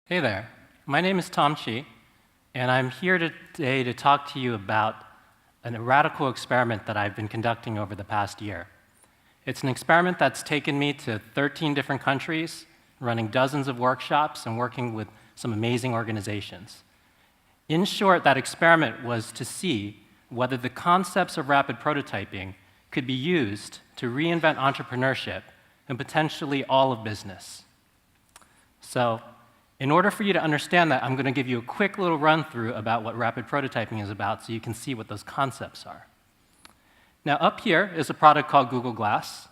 Hey there, my name is Tom Chi, and I'm here today to talk to you about a radical experiment that I've been conducting over the past year. It's an experiment that's taken me to 13 different countries, running dozens of workshops and working with some amazing organizations. In short, that experiment was to see whether the concepts of rapid prototyping could be used to reinvent entrepreneurship and potentially all of business. So, in order for you to understand that, I'm going to give you a quick little run-through about what rapid prototyping is about so you can see what those concepts are. Now, up here is a product called Google Glass,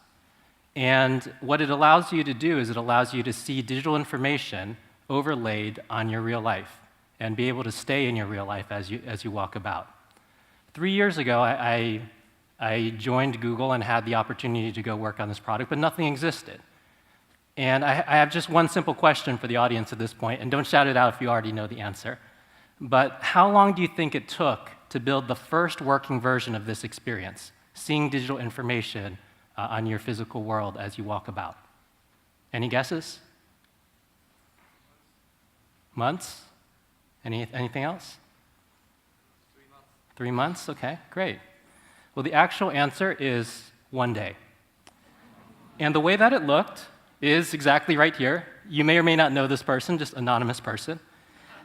and what it allows you to do is it allows you to see digital information overlaid on your real life and be able to stay in your real life as you walk about. 3 years ago, I joined Google and had the opportunity to go work on this product, but nothing existed. And I have just one simple question for the audience at this point, and don't shout it out if you already know the answer. But how long do you think it took to build the first working version of this experience, seeing digital information on your physical world as you walk about? Any guesses? Months? Anything else? 3 months. 3 months? Okay, great. Well, the actual answer is 1 day. And the way that it looked is exactly right here. You may or may not know this person, just anonymous person.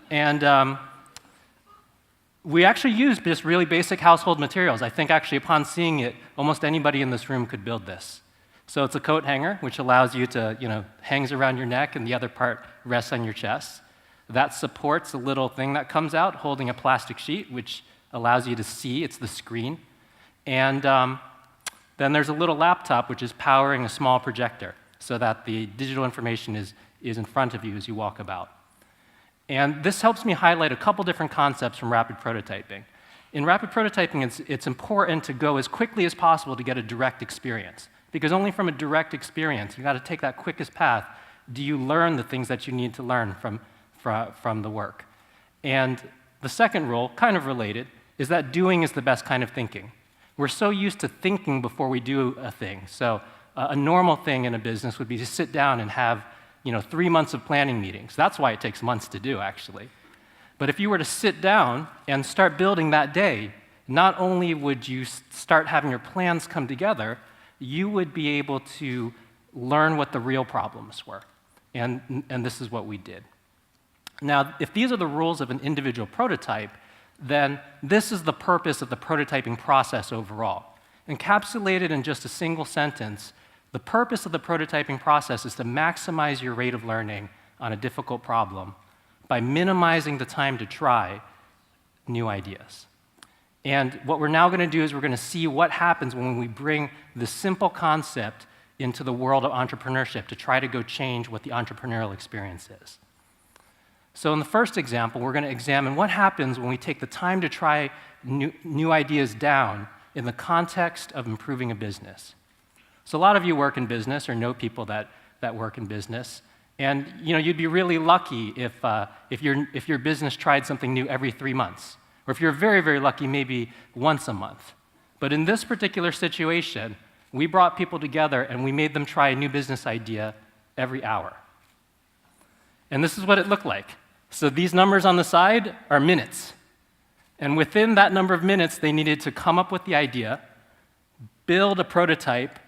And we actually used just really basic household materials. I think actually upon seeing it, almost anybody in this room could build this. So it's a coat hanger, which allows you to, hangs around your neck and the other part rests on your chest. That supports a little thing that comes out holding a plastic sheet, which allows you to see, it's the screen. And then there's a little laptop, which is powering a small projector, so that the digital information is in front of you as you walk about. And this helps me highlight a couple different concepts from rapid prototyping. In rapid prototyping, it's important to go as quickly as possible to get a direct experience, because only from a direct experience, you've got to take that quickest path, do you learn the things that you need to learn from the work. And the second rule, kind of related, is that doing is the best kind of thinking. We're so used to thinking before we do a thing. So a normal thing in a business would be to sit down and have 3 months of planning meetings. That's why it takes months to do, actually. But if you were to sit down and start building that day, not only would you start having your plans come together, you would be able to learn what the real problems were. And this is what we did. Now, if these are the rules of an individual prototype, then this is the purpose of the prototyping process overall. Encapsulated in just a single sentence, the purpose of the prototyping process is to maximize your rate of learning on a difficult problem by minimizing the time to try new ideas. And what we're now going to do is we're going to see what happens when we bring this simple concept into the world of entrepreneurship to try to go change what the entrepreneurial experience is. So in the first example, we're going to examine what happens when we take the time to try new ideas down in the context of improving a business. So a lot of you work in business or know people that work in business, and you'd be really lucky if your business tried something new every 3 months, or if you're very, very lucky, maybe once a month. But in this particular situation, we brought people together and we made them try a new business idea every hour. And this is what it looked like. So these numbers on the side are minutes. And within that number of minutes, they needed to come up with the idea, build a prototype,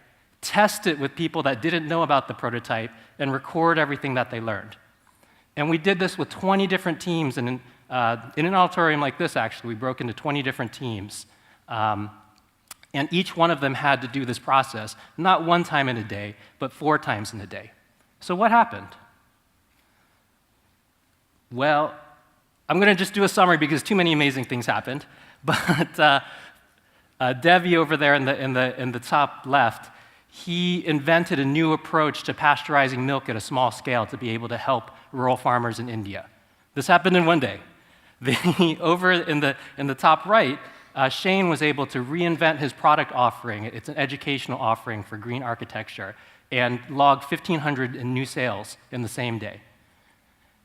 test it with people that didn't know about the prototype, and record everything that they learned. And we did this with 20 different teams. And in an auditorium like this, actually, we broke into 20 different teams. And each one of them had to do this process, not 1 time in a day, but 4 times in a day. So what happened? Well, I'm going to just do a summary because too many amazing things happened. But Devi over there in the top left, he invented a new approach to pasteurizing milk at a small scale to be able to help rural farmers in India. This happened in 1 day. Over in the top right, Shane was able to reinvent his product offering. It's an educational offering for green architecture, and logged 1,500 in new sales in the same day.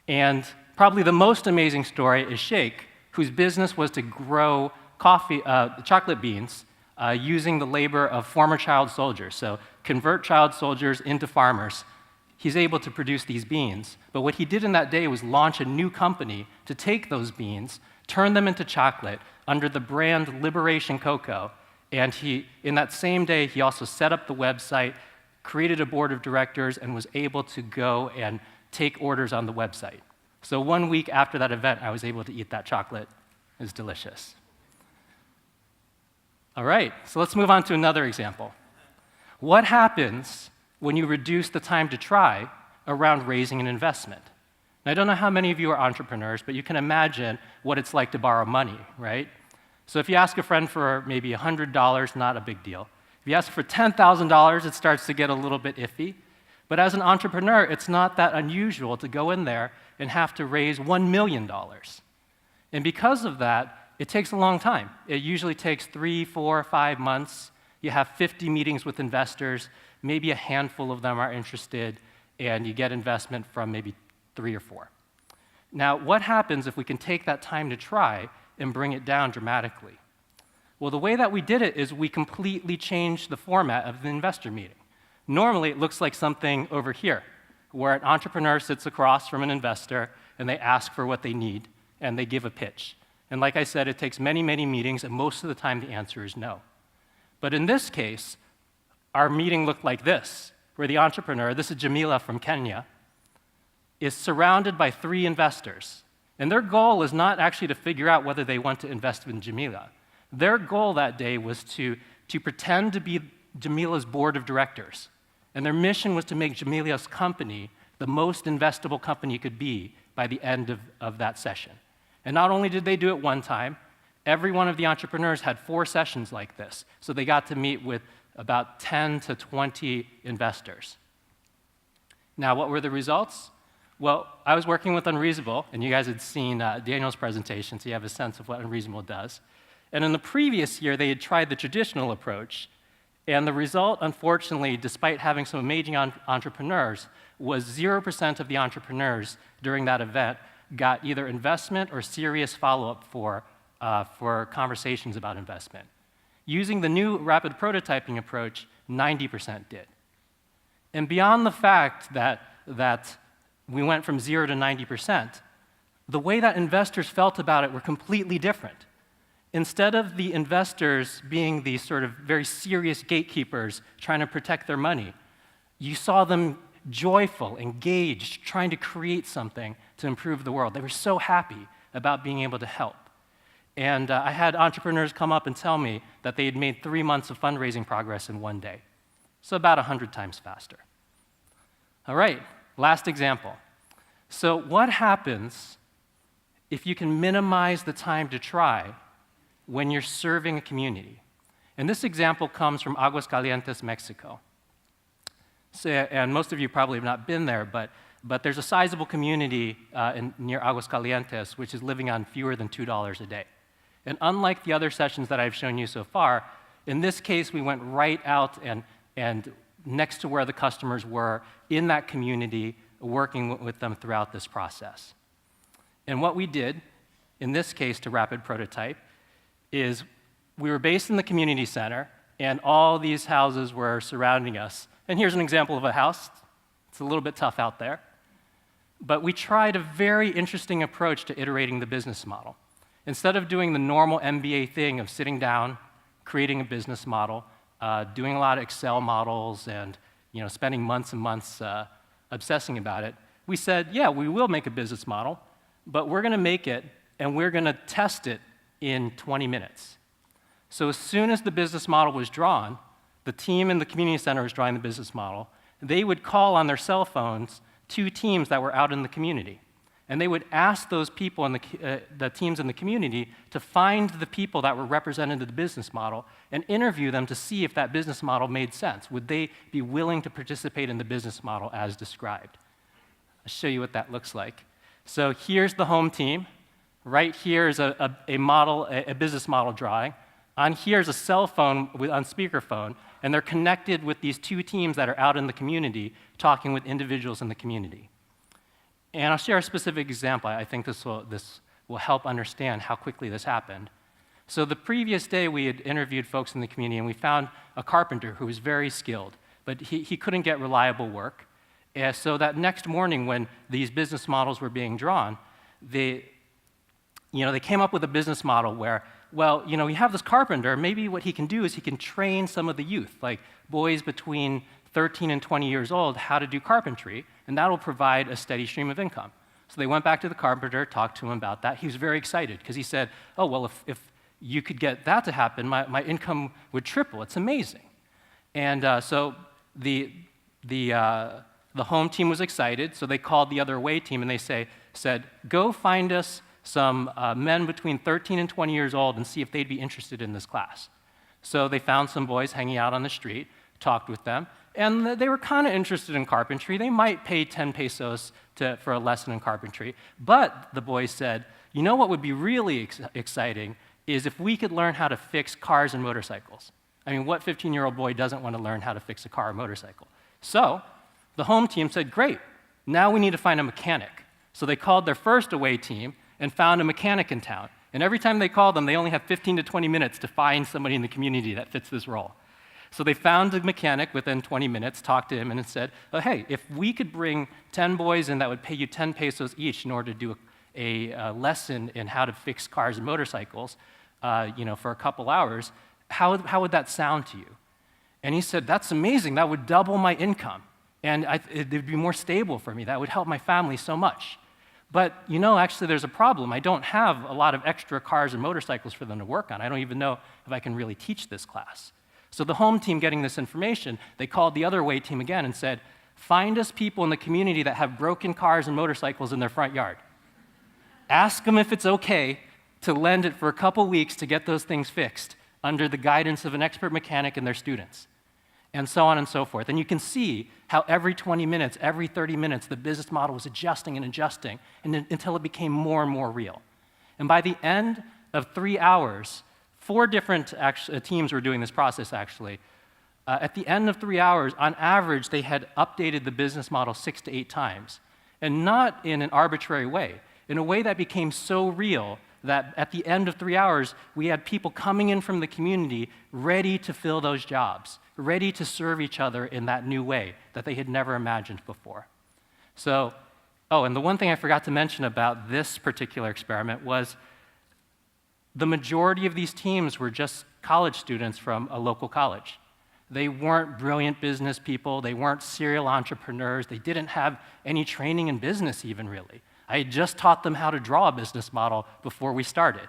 And probably the most amazing story is Shake, whose business was to grow chocolate beans using the labor of former child soldiers. So convert child soldiers into farmers he's able to produce these beans. But what he did in that day was launch a new company to take those beans, turn them into chocolate under the brand Liberation Cocoa. And in that same day, he also set up the website, created a board of directors, and was able to go and take orders on the website. So 1 week after that event, I was able to eat that chocolate. It was delicious. All right, so let's move on to another example. What happens when you reduce the time to try around raising an investment? And I don't know how many of you are entrepreneurs, but you can imagine what it's like to borrow money, right? So if you ask a friend for maybe $100, not a big deal. If you ask for $10,000, it starts to get a little bit iffy. But as an entrepreneur, it's not that unusual to go in there and have to raise $1 million. And because of that, it takes a long time. It usually takes 3, 4, 5 months. You have 50 meetings with investors. Maybe a handful of them are interested, and you get investment from maybe 3 or 4. Now, what happens if we can take that time to try and bring it down dramatically? Well, the way that we did it is we completely changed the format of the investor meeting. Normally, it looks like something over here, where an entrepreneur sits across from an investor, and they ask for what they need, and they give a pitch. And like I said, it takes many, many meetings, and most of the time the answer is no. But in this case, our meeting looked like this, where the entrepreneur, this is Jamila from Kenya, is surrounded by 3 investors. And their goal is not actually to figure out whether they want to invest in Jamila. Their goal that day was to pretend to be Jamila's board of directors. And their mission was to make Jamila's company the most investable company it could be by the end of that session. And not only did they do it one time, every one of the entrepreneurs had 4 sessions like this. So they got to meet with about 10 to 20 investors. Now, what were the results? Well, I was working with Unreasonable, and you guys had seen Daniel's presentation, so you have a sense of what Unreasonable does. And in the previous year, they had tried the traditional approach, and the result, unfortunately, despite having some amazing entrepreneurs, was 0% of the entrepreneurs during that event got either investment or serious follow-up for conversations about investment. Using the new rapid prototyping approach, 90% did. And beyond the fact that we went from 0 to 90%, the way that investors felt about it were completely different. Instead of the investors being these sort of very serious gatekeepers trying to protect their money, you saw them joyful, engaged, trying to create something to improve the world. They were so happy about being able to help. And I had entrepreneurs come up and tell me that they had made 3 months of fundraising progress in 1 day. So about 100 times faster. All right, last example. So what happens if you can minimize the time to try when you're serving a community? And this example comes from Aguascalientes, Mexico. So, and most of you probably have not been there, but there's a sizable community near Aguascalientes which is living on fewer than $2 a day. And unlike the other sessions that I've shown you so far, in this case, we went right out and next to where the customers were in that community, working with them throughout this process. And what we did, in this case to rapid prototype, is we were based in the community center, and all these houses were surrounding us. And here's an example of a house. It's a little bit tough out there. But we tried a very interesting approach to iterating the business model. Instead of doing the normal MBA thing of sitting down, creating a business model, doing a lot of Excel models, and spending months and months obsessing about it, we said, yeah, we will make a business model, but we're going to make it, and we're going to test it in 20 minutes. So as soon as the business model was drawn, the team in the community center was drawing the business model, they would call on their cell phones 2 teams that were out in the community. And they would ask those people in the teams in the community to find the people that were represented in the business model and interview them to see if that business model made sense. Would they be willing to participate in the business model as described? I'll show you what that looks like. So here's the home team. Right here is a business model drawing. On here is a cell phone on speakerphone, and they're connected with these 2 teams that are out in the community talking with individuals in the community. And I'll share a specific example. I think this will help understand how quickly this happened. So the previous day, we had interviewed folks in the community, and we found a carpenter who was very skilled, but he couldn't get reliable work. And so that next morning when these business models were being drawn, they came up with a business model where, well, we have this carpenter, maybe what he can do is he can train some of the youth, like boys between 13 and 20 years old, how to do carpentry, and that'll provide a steady stream of income. So they went back to the carpenter, talked to him about that. He was very excited because he said, oh, well, if you could get that to happen, my income would triple. It's amazing. And so the home team was excited, so they called the other away team and they said, go find us some men between 13 and 20 years old and see if they'd be interested in this class. So they found some boys hanging out on the street, talked with them, and they were kind of interested in carpentry. They might pay 10 pesos for a lesson in carpentry, but the boys said, you know what would be really exciting is if we could learn how to fix cars and motorcycles. I mean, what 15-year-old boy doesn't want to learn how to fix a car or motorcycle? So the home team said, great, now we need to find a mechanic. So they called their first away team and found a mechanic in town. And every time they called them, they only had 15 to 20 minutes to find somebody in the community that fits this role. So they found a mechanic within 20 minutes, talked to him, and said, oh, hey, if we could bring 10 boys in that would pay you 10 pesos each in order to do a lesson in how to fix cars and motorcycles, for a couple hours, how would that sound to you? And he said, that's amazing. That would double my income. And it would be more stable for me. That would help my family so much. But, actually there's a problem. I don't have a lot of extra cars and motorcycles for them to work on. I don't even know if I can really teach this class. So the home team getting this information, they called the other away team again and said, find us people in the community that have broken cars and motorcycles in their front yard. Ask them if it's okay to lend it for a couple weeks to get those things fixed under the guidance of an expert mechanic and their students, and so on and so forth. And you can see how every 20 minutes, every 30 minutes, the business model was adjusting and adjusting until it became more and more real. And by the end of 3 hours, 4 different teams were doing this process, actually. At the end of 3 hours, on average, they had updated the business model 6 to 8 times, and not in an arbitrary way, in a way that became so real that at the end of 3 hours, we had people coming in from the community ready to fill those jobs, ready to serve each other in that new way that they had never imagined before. So, and the one thing I forgot to mention about this particular experiment was the majority of these teams were just college students from a local college. They weren't brilliant business people. They weren't serial entrepreneurs. They didn't have any training in business even, really. I had just taught them how to draw a business model before we started.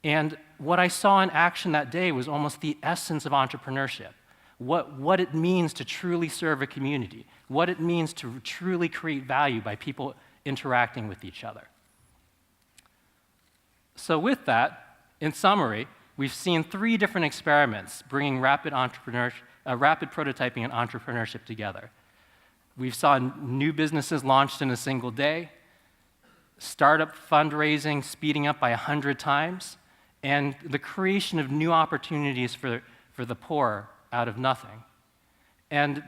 And what I saw in action that day was almost the essence of entrepreneurship, what it means to truly serve a community, what it means to truly create value by people interacting with each other. So with that, in summary, we've seen 3 different experiments bringing rapid prototyping and entrepreneurship together. We saw new businesses launched in a single day, startup fundraising speeding up by 100 times, and the creation of new opportunities for the poor out of nothing. And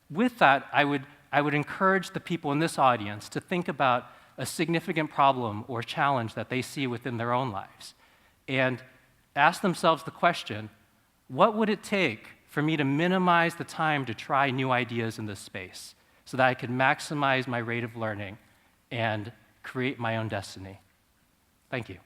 with that, I would encourage the people in this audience to think about a significant problem or challenge that they see within their own lives, and ask themselves the question, what would it take for me to minimize the time to try new ideas in this space so that I could maximize my rate of learning and create my own destiny? Thank you.